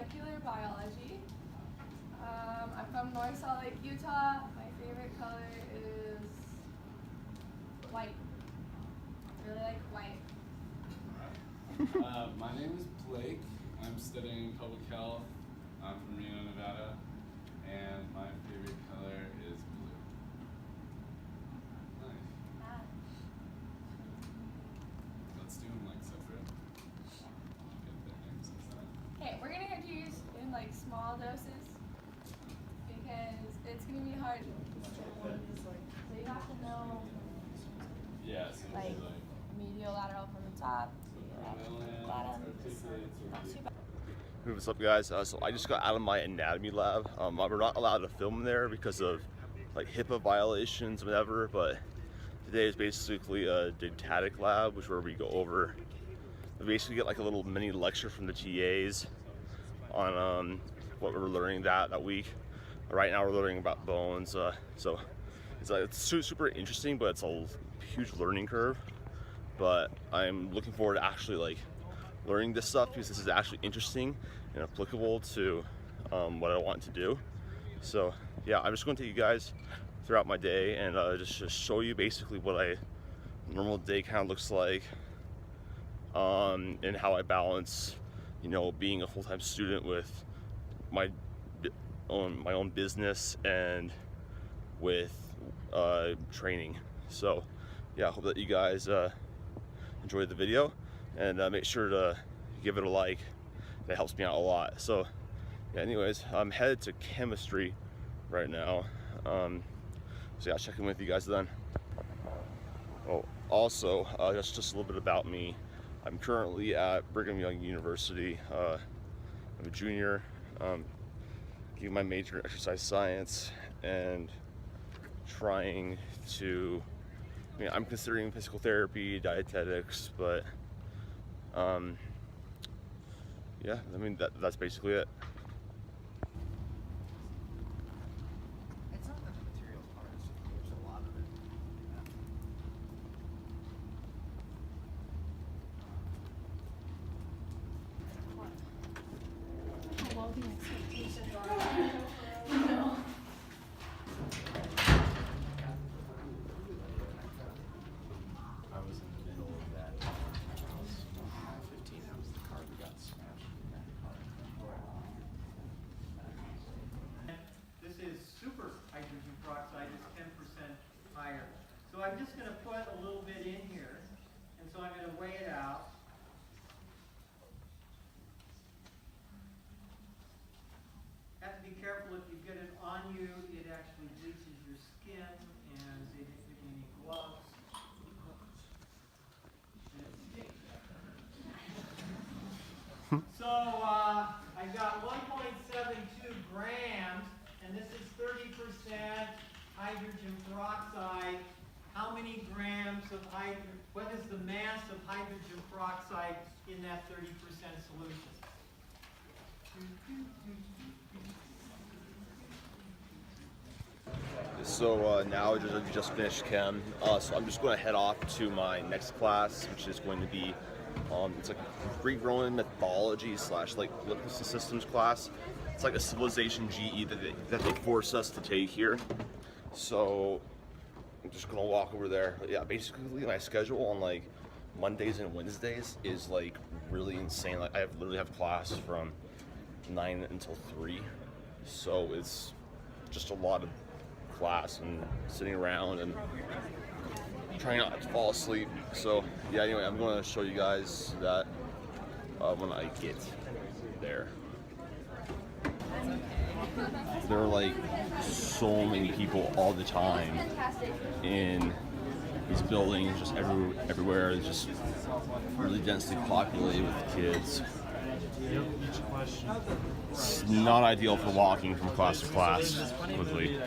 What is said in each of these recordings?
molecular biology. I'm from North Salt Lake, Utah. My favorite color is white. I really like white. My name is Blake. I'm studying public health. I'm from Reno, Nevada, and my favorite color is blue. Nice. Let's do them like separate. Okay, we're gonna have to use in like small doses because it's gonna be hard. So you have to know. Yeah, so like medial lateral from the top. Hey, what's up, guys? So I just got out of my anatomy lab. We're not allowed to film there because of like HIPAA violations, whatever. But today is basically a didactic lab, which is where we go over. We basically get like a little mini lecture from the TAs on what we're learning that week. Right now we're learning about bones. So it's super interesting, but it's a huge learning curve. But I'm looking forward to actually like learning this stuff because this is actually interesting and applicable to what I want to do. So yeah, I'm just going to take you guys throughout my day and just show you basically what a normal day kind of looks like, and how I balance, you know, being a full-time student with my own business and with training. So yeah, I hope that you guys enjoyed the video, and make sure to give it a like. That helps me out a lot. So yeah, anyways, I'm headed to chemistry right now. So yeah, I'll check in with you guys then. Oh, also, just a little bit about me. I'm currently at Brigham Young University. I'm a junior, getting my major in exercise science and trying to, I mean, I'm considering physical therapy, dietetics, but yeah, I mean, that's basically it. It's not that the material's hard, it's just there's a lot of it. How low the expectations are. No. I was in the middle of that. I was 15, that was the car that got smashed in that car. This is super hydrogen peroxide, it's 10% higher. So I'm just going to put a little bit in here, and so I'm going to weigh it out. Have to be careful if you get it on you, it actually bleaches your skin, and they didn't give me any gloves. So I've got 1.72 grams, and this is 30% hydrogen peroxide. How many grams of hydrogen, what is the mass of hydrogen peroxide in that 30% solution? So now I just finished chem, so I'm just going to head off to my next class, which is going to be it's like a free-growing methodology / like political systems class. It's like a civilization GE that they force us to take here. So I'm just gonna walk over there. But yeah, basically my schedule on like Mondays and Wednesdays is like really insane. Like I literally have class from 9 until 3, so it's just a lot of class and sitting around and trying not to fall asleep. So yeah, anyway, I'm going to show you guys that when I get there. There are like so many people all the time in these buildings, just everywhere. It's just really densely populated with kids. It's not ideal for walking from class to class quickly.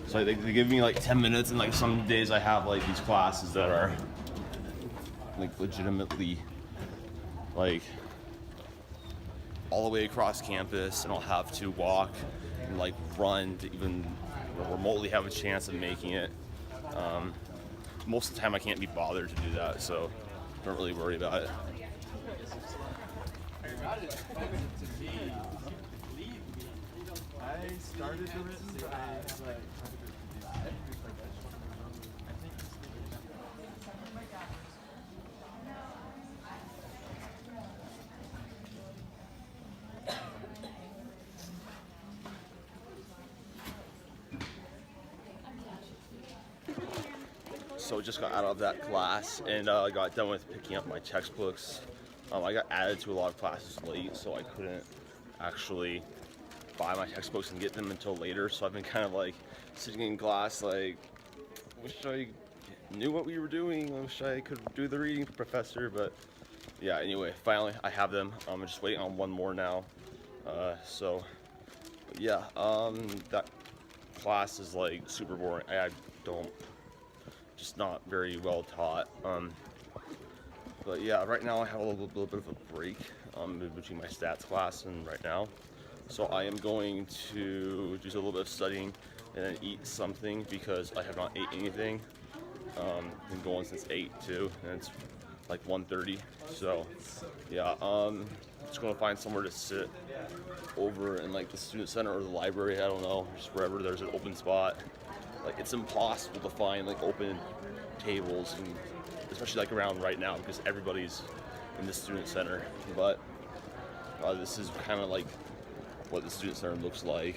So they give me like 10 minutes, and like some days I have like these classes that are like legitimately like all the way across campus, and I'll have to walk and like run to even remotely have a chance of making it. Most of the time I can't be bothered to do that, so don't really worry about it. Not as offensive to me. Leave me. I started the written, but I have like I think he's So just got out of that class and got done with picking up my textbooks. I got added to a lot of classes late, so I couldn't actually buy my textbooks and get them until later. So I've been kind of like sitting in class like, wish I knew what we were doing. I wish I could do the reading, professor. But yeah, anyway, finally I have them. I'm just waiting on one more now. So yeah, that class is like super boring. I don't, just not very well taught. But yeah, right now I have a little bit of a break between my stats class and right now. So I am going to do a little bit of studying and then eat something because I have not ate anything. Been going since 8 too, and it's like 1:30. So yeah, just gonna find somewhere to sit over in like the student center or the library. I don't know, just wherever there's an open spot. Like it's impossible to find like open tables, and especially like around right now because everybody's in the student center. But this is kind of like what the student center looks like.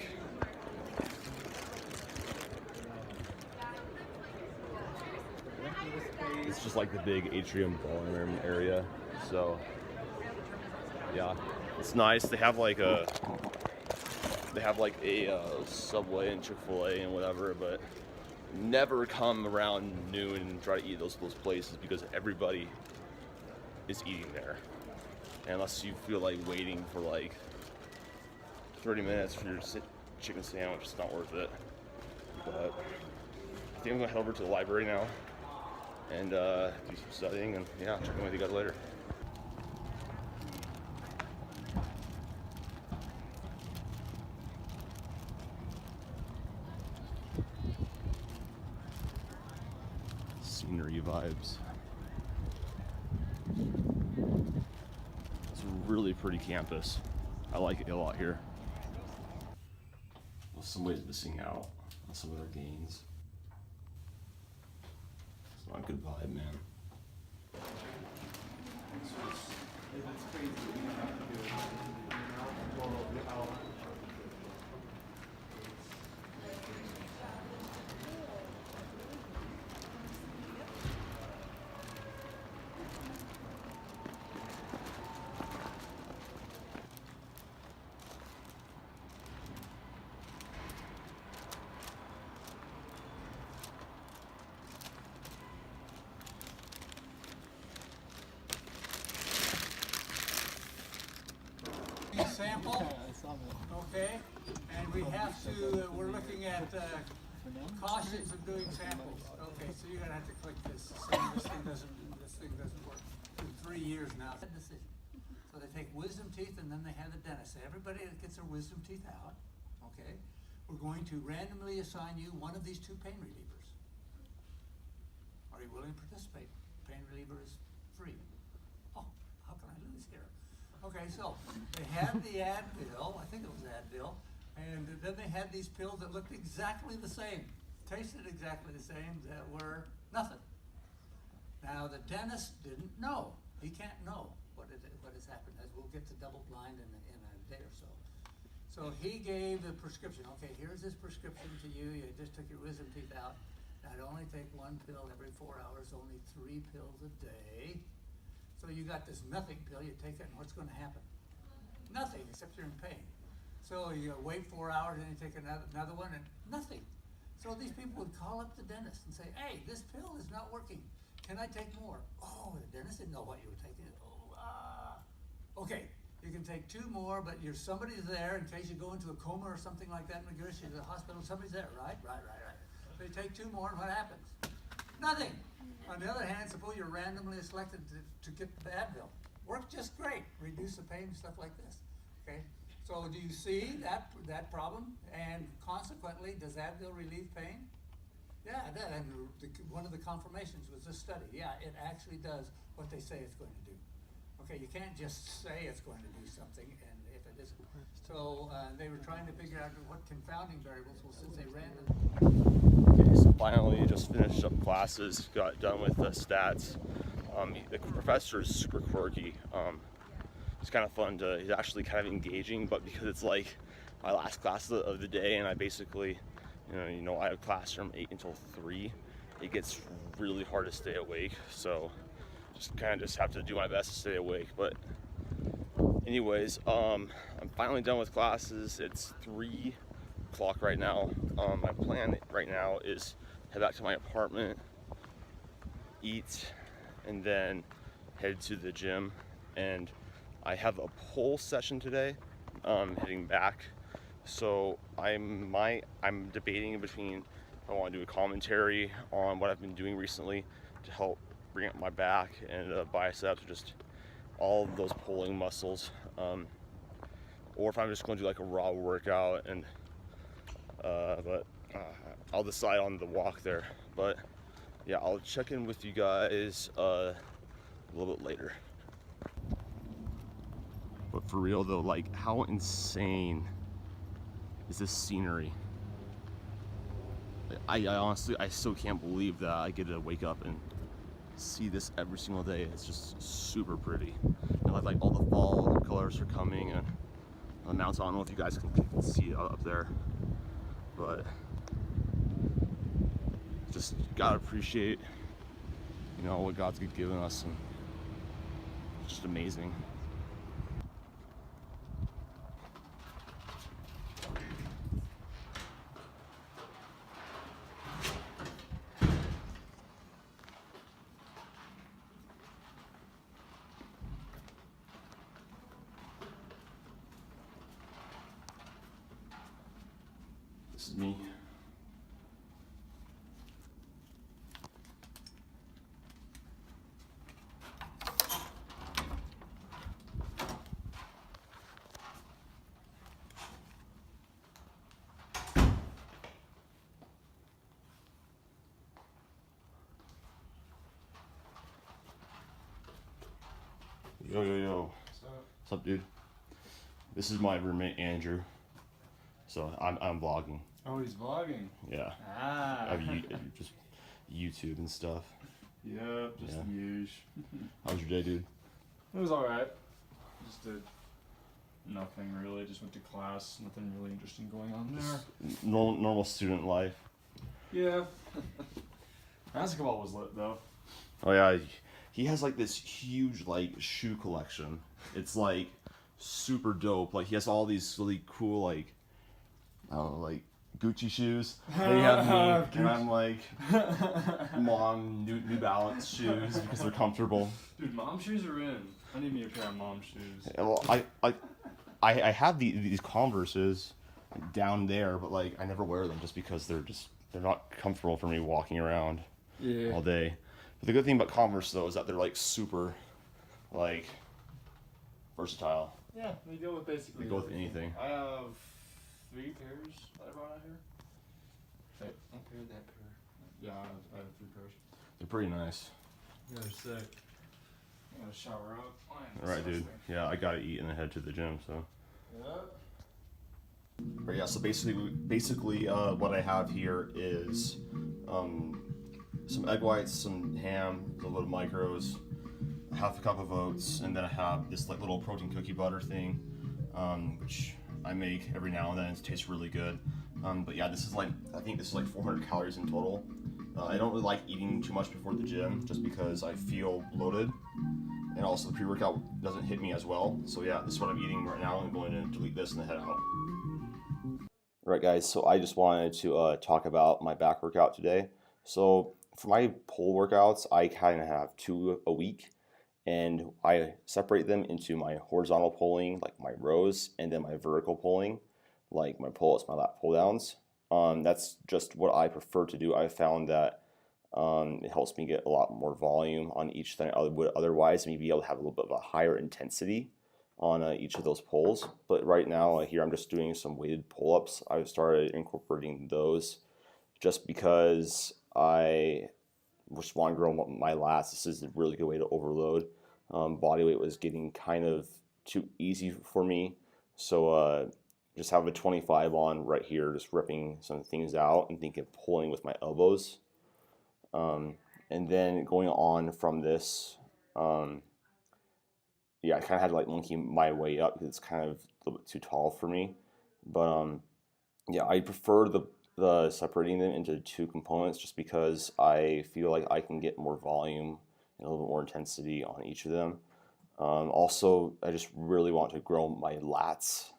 It's just like the big atrium ballroom area. So yeah, it's nice. They have like a Subway and Chick-fil-A and whatever, but never come around noon and try to eat those places because everybody is eating there. And unless you feel like waiting for like 30 minutes for your chicken sandwich, it's not worth it. But I think I'm gonna head over to the library now and do some studying, and yeah, check in with you guys later. Scenery vibes. It's a really pretty campus. I like it a lot here. Well, somebody's missing out on some of their gains. It's not a good vibe, man. Sample, okay, and we have to, we're looking at cautions of doing samples. Okay, so you're gonna have to click this. This thing doesn't work. In 3 years now. Decision. So they take wisdom teeth and then they have the dentist. Everybody that gets their wisdom teeth out, okay, we're going to randomly assign you one of these two pain relievers. Are you willing to participate? Pain reliever is free. Oh, how can I lose here? Okay, so they had the Advil, I think it was Advil, and then they had these pills that looked exactly the same, tasted exactly the same, that were nothing. Now the dentist didn't know. He can't know what has happened, as we'll get to double blind in a day or so. So he gave the prescription. Okay, here's this prescription to you. You just took your wisdom teeth out. I'd only take one pill every 4 hours, only 3 pills a day. So you got this nothing pill, you take it, and what's going to happen? Nothing, except you're in pain. So you wait 4 hours, and you take another one, and nothing. So these people would call up the dentist and say, hey, this pill is not working. Can I take more? Oh, the dentist didn't know what you were taking. Okay, you can take 2 more, but somebody's there in case you go into a coma or something like that, and you go to the hospital, somebody's there, right? Right. So you take 2 more, and what happens? Nothing. On the other hand, suppose you're randomly selected to get the Advil. Worked just great. Reduce the pain, stuff like this. Okay. So do you see that problem? And consequently, does Advil relieve pain? Yeah, it does. And one of the confirmations was this study. Yeah, it actually does what they say it's going to do. Okay, you can't just say it's going to do something, and if it isn't. So they were trying to figure out what confounding variables. Well, since they ran them. Okay, so finally just finished up classes, got done with the stats. The professor is super quirky. It's kind of fun to, he's actually kind of engaging, but because it's like my last class of the day, and I basically, I have class from 8 until 3, it gets really hard to stay awake, so just have to do my best to stay awake. But anyways, I'm finally done with classes. It's 3 o'clock right now. My plan right now is head back to my apartment, eat, and then head to the gym. And I have a pole session today, heading back. So I'm debating between if I want to do a commentary on what I've been doing recently to help bring up my back and biceps, just all of those pulling muscles, or if I'm just going to do like a raw workout. And but I'll decide on the walk there. But yeah, I'll check in with you guys a little bit later. But for real though, like, how insane is this scenery? I honestly, I still can't believe that I get to wake up and see this every single day. It's just super pretty. And like all the fall colors are coming, and the mountains, I don't know if you guys can see it up there, but just gotta appreciate, what God's given us, and it's just amazing. This is me. Yo. What's up, dude? This is my roommate, Andrew. So I'm vlogging. Oh, he's vlogging. Yeah. Ah. Just YouTube and stuff. Yep, just the usual. How's your day, dude? It was alright. Just did nothing really. Just went to class. Nothing really interesting going on there. Normal student life. Yeah. Basketball was lit though. Oh yeah, he has like this huge like shoe collection. It's like super dope. Like he has all these really cool like, I don't know, like Gucci shoes. They have me, and I'm like, mom New Balance shoes because they're comfortable. Dude, mom shoes are in. I need me a pair of mom shoes. Well, I have these Converses down there, but like I never wear them just because they're not comfortable for me walking around all day. But the good thing about Converse though is that they're like super like versatile. Yeah, they go with basically. They go with anything. I have 3 pairs that I brought out here. That pair. Yeah, I have 3 pairs. They're pretty nice. Yeah, they're sick. I gotta shower up. All right, dude. Yeah, I gotta eat and then head to the gym. So. Yep. But yeah, so basically, what I have here is some egg whites, some ham, a little bit of micros, half a cup of oats, and then I have this like little protein cookie butter thing, which I make every now and then. It tastes really good. But yeah, I think this is like 400 calories in total. I don't really like eating too much before the gym just because I feel bloated, and also the pre-workout doesn't hit me as well. So yeah, this is what I'm eating right now. I'm going to delete this and then head out. Alright guys, so I just wanted to talk about my back workout today. So for my pull workouts, I kind of have 2 a week, and I separate them into my horizontal pulling, like my rows, and then my vertical pulling, like my pull-ups, my lat pull-downs. That's just what I prefer to do. I found that it helps me get a lot more volume on each than I would otherwise, and be able to have a little bit of a higher intensity on each of those pulls. But right now here I'm just doing some weighted pull-ups. I've started incorporating those just because I just want to grow my lats. This is a really good way to overload body weight was getting kind of too easy for me. So just have a 25 on right here, just ripping some things out and thinking of pulling with my elbows. And then going on from this, yeah, I kind of had to like monkey my way up because it's kind of a little bit too tall for me. But yeah, I prefer the separating them into two components just because I feel like I can get more volume and a little bit more intensity on each of them. Also, I just really want to grow my lats,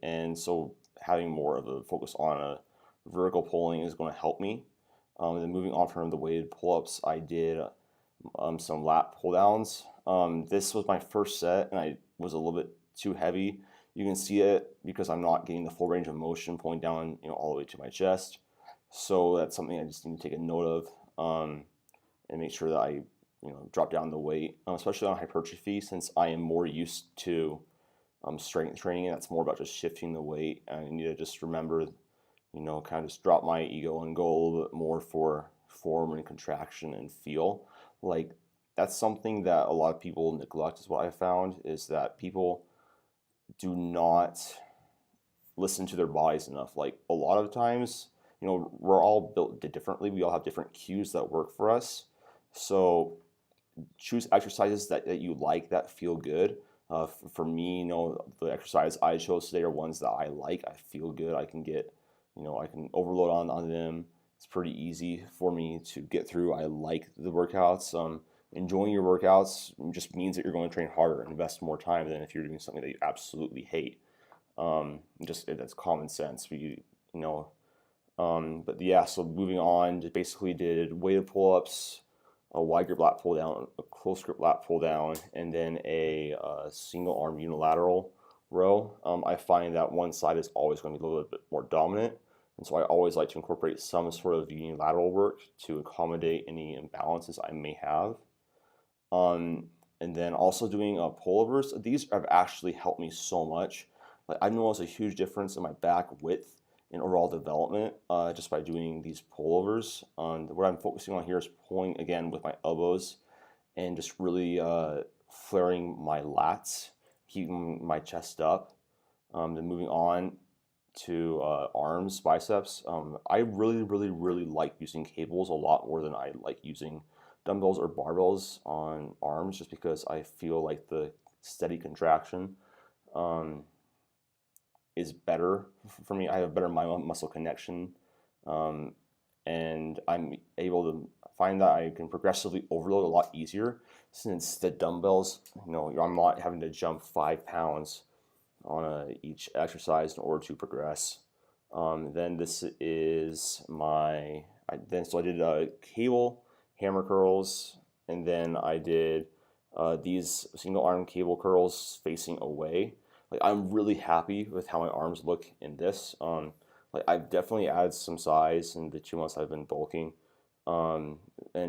and so having more of a focus on a vertical pulling is going to help me. And then moving on from the weighted pull-ups, I did some lat pull-downs. This was my first set, and I was a little bit too heavy. You can see it because I'm not getting the full range of motion pulling down, all the way to my chest. So that's something I just need to take a note of, and make sure that I, drop down the weight, especially on hypertrophy, since I am more used to strength training. That's more about just shifting the weight, and I need to just remember, kind of just drop my ego and go a little bit more for form and contraction and feel. Like that's something that a lot of people neglect, is what I found, is that people do not listen to their bodies enough. Like a lot of times, we're all built differently. We all have different cues that work for us. So choose exercises that you like, that feel good. For me, the exercise I chose today are ones that I like. I feel good. I can get, I can overload on them. It's pretty easy for me to get through. I like the workouts. Enjoying your workouts just means that you're going to train harder and invest more time than if you're doing something that you absolutely hate. That's common sense. But yeah, so moving on, just basically did weighted pull-ups, a wide grip lat pull down, a close grip lat pull down, and then a single arm unilateral row. I find that one side is always going to be a little bit more dominant, and so I always like to incorporate some sort of unilateral work to accommodate any imbalances I may have. And then also doing pullovers. These have actually helped me so much. Like I've noticed a huge difference in my back width and overall development just by doing these pullovers. What I'm focusing on here is pulling again with my elbows and just really flaring my lats, keeping my chest up. Then moving on to arms, biceps. I really like using cables a lot more than I like using dumbbells or barbells on arms, just because I feel like the steady contraction is better for me. I have a better muscle connection, and I'm able to find that I can progressively overload a lot easier, since the dumbbells, I'm not having to jump 5 pounds on each exercise in order to progress. Then this is I did cable hammer curls, and then I did these single arm cable curls facing away. Like I'm really happy with how my arms look in this. Like I've definitely added some size in the 2 months I've been bulking, and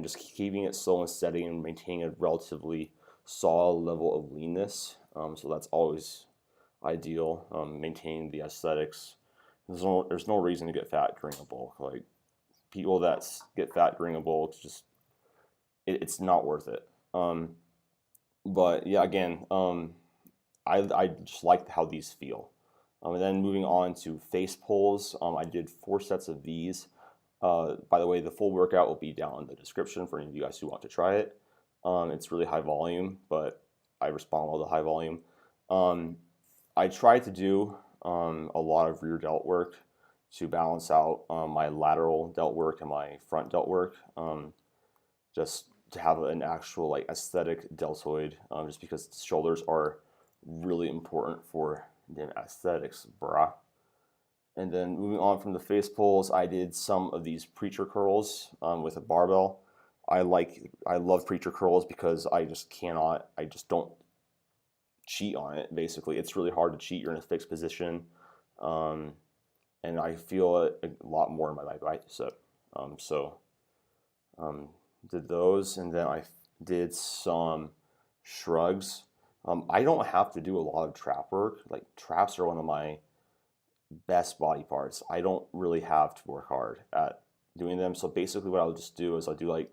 just keeping it slow and steady and maintaining a relatively solid level of leanness. So that's always ideal. Maintaining the aesthetics. There's no reason to get fat during a bulk. Like people that get fat during a bulk, it's not worth it. But yeah, again, I just like how these feel. And then moving on to face pulls, I did 4 sets of these. By the way, the full workout will be down in the description for any of you guys who want to try it. It's really high volume, but I respond well to high volume. I tried to do a lot of rear delt work to balance out my lateral delt work and my front delt work, just to have an actual like aesthetic deltoid, just because the shoulders are really important for the aesthetics, brah. And then moving on from the face pulls, I did some of these preacher curls with a barbell. I love preacher curls because I just don't cheat on it. Basically, it's really hard to cheat. You're in a fixed position, and I feel it a lot more in my bicep. Did those, and then I did some shrugs. I don't have to do a lot of trap work. Like traps are one of my best body parts. I don't really have to work hard at doing them. So basically what I'll just do is I'll do like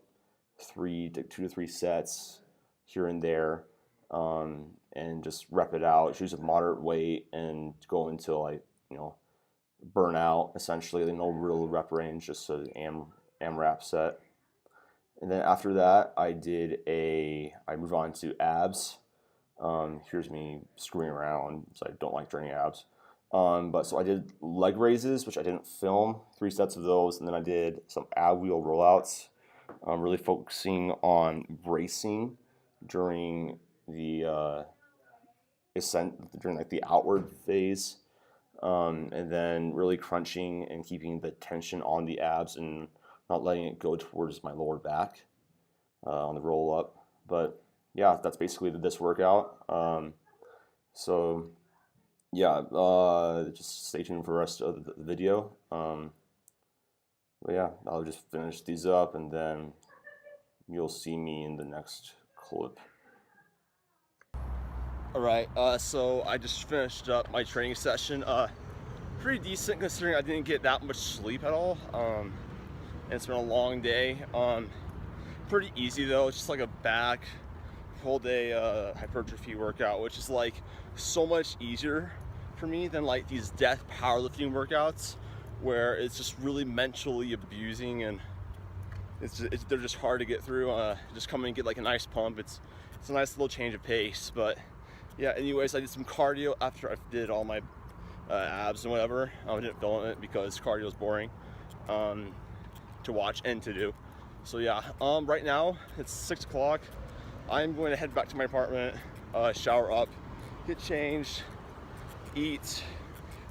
2 to 3 sets here and there. and just rep it out. Choose a moderate weight and go until I, burn out, essentially. No real rep range, just an AMRAP set. And then after that, I moved on to abs. Here's me screwing around, so I don't like training abs. But so I did leg raises, which I didn't film, 3 sets of those, and then I did some ab wheel rollouts, really focusing on bracing during the during like the outward phase, and then really crunching and keeping the tension on the abs and not letting it go towards my lower back on the roll up. But yeah, that's basically this workout. So yeah, just stay tuned for the rest of the video. But yeah, I'll just finish these up and then you'll see me in the next clip. Alright, so I just finished up my training session. Pretty decent considering I didn't get that much sleep at all. And it's been a long day. Pretty easy though, it's just like a back whole day hypertrophy workout, which is like so much easier for me than like these death powerlifting workouts where it's just really mentally abusing and they're just hard to get through. Just come and get like a nice pump. It's a nice little change of pace. But yeah, anyways, I did some cardio after I did all my abs and whatever. I didn't film it because cardio is boring to watch and to do. So yeah, right now it's 6 o'clock. I'm going to head back to my apartment, shower up, get changed, eat,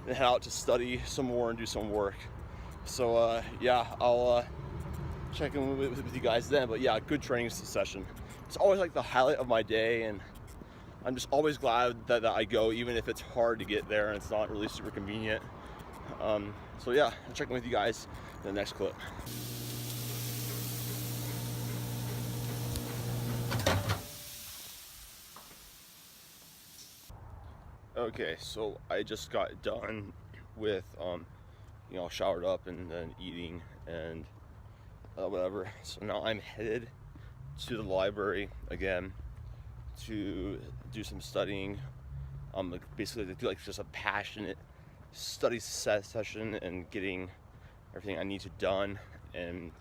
and head out to study some more and do some work. So yeah, I'll check in with you guys then. But yeah, good training session. It's always like the highlight of my day, and I'm just always glad that I go, even if it's hard to get there and it's not really super convenient. So yeah, I'll check in with you guys in the next clip. Okay, so I just got done with, showered up and then eating and whatever. So now I'm headed to the library again to do some studying. Basically to do like just a passionate study session and getting everything I need to done and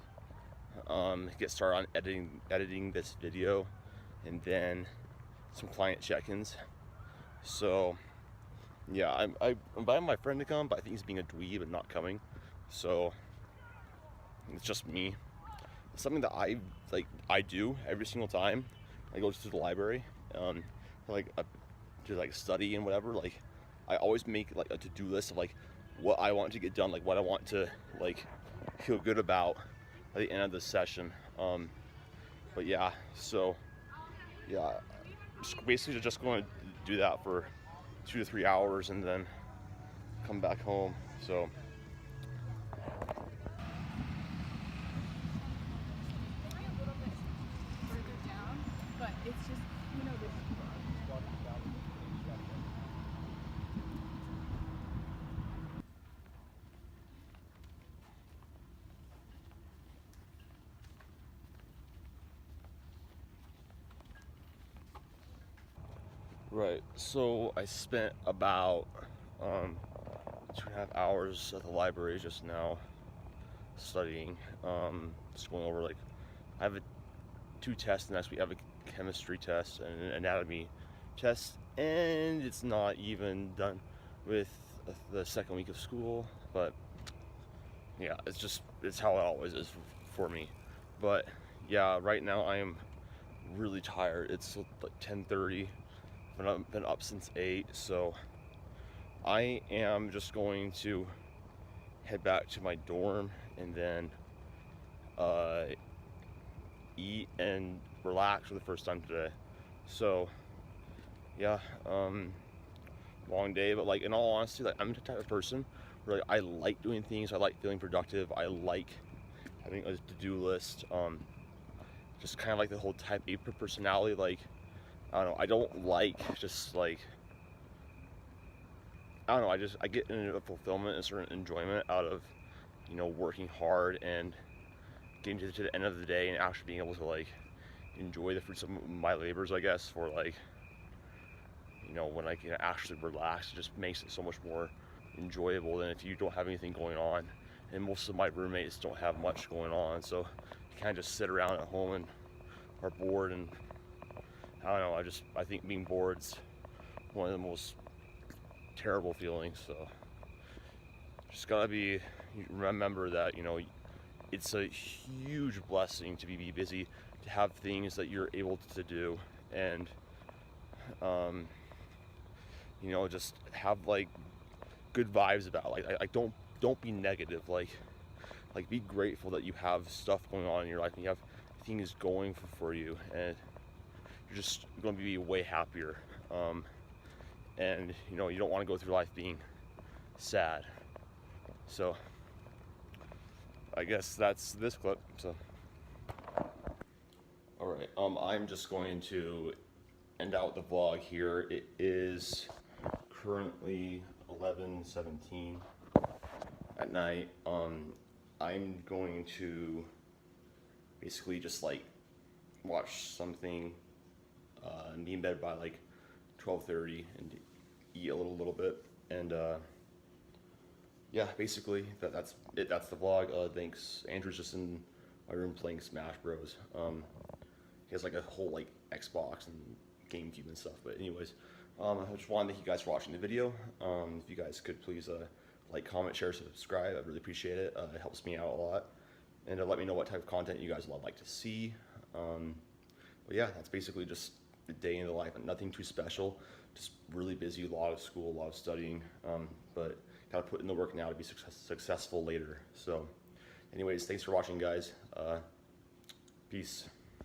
get started on editing this video and then some client check-ins. So yeah, I invited my friend to come, but I think he's being a dweeb and not coming. So it's just me. It's something that I do every single time I go to the library, to study and whatever. Like I always make like a to-do list of like what I want to get done, like what I want to like feel good about at the end of the session. But yeah, so yeah, basically just going to do that for 2 to 3 hours and then come back home. So A little bit further down, but it's just, this. right, so I spent about 2.5 hours at the library just now studying, just going over I have 2 tests next week. I have a chemistry test and an anatomy test, and it's not even done with the second week of school. But yeah, it's how it always is for me. But yeah, right now I am really tired. It's like 10:30. I've been up since 8, so I am just going to head back to my dorm and then eat and relax for the first time today. So yeah, long day, but like in all honesty, like I'm the type of person where like, I like doing things, I like feeling productive, I like having a to-do list, just kind of like the whole type A personality. Like I don't know, I don't like just like, I don't know, I get a fulfillment and certain enjoyment out of, working hard and getting to the end of the day and actually being able to like enjoy the fruits of my labors, I guess, for like you know, when I can actually relax, it just makes it so much more enjoyable than if you don't have anything going on. And most of my roommates don't have much going on, so you kind of just sit around at home and are bored. And I don't know, I think being bored's one of the most terrible feelings. So just gotta remember that, you know, it's a huge blessing to be busy, to have things that you're able to do, and you know, just have like good vibes about it. Like don't be negative. Like be grateful that you have stuff going on in your life and you have things going for you, and you're just going to be way happier. And you know, you don't want to go through life being sad. So I guess that's this clip. So all right, I'm just going to end out the vlog here. It is currently 11:17 at night. I'm going to basically just like watch something and be in bed by like 12:30 and eat a little bit, and yeah, basically that's it. That's the vlog. Thanks. Andrew's just in my room playing Smash Bros. He has like a whole like Xbox and GameCube and stuff. But anyways, I just want to thank you guys for watching the video. If you guys could please like, comment, share, subscribe, I'd really appreciate it. It helps me out a lot. And let me know what type of content you guys would like to see. But yeah, that's basically just the day in the life. Nothing too special, just really busy, a lot of school, a lot of studying. But gotta put in the work now to be successful later. So anyways, thanks for watching, guys. Peace.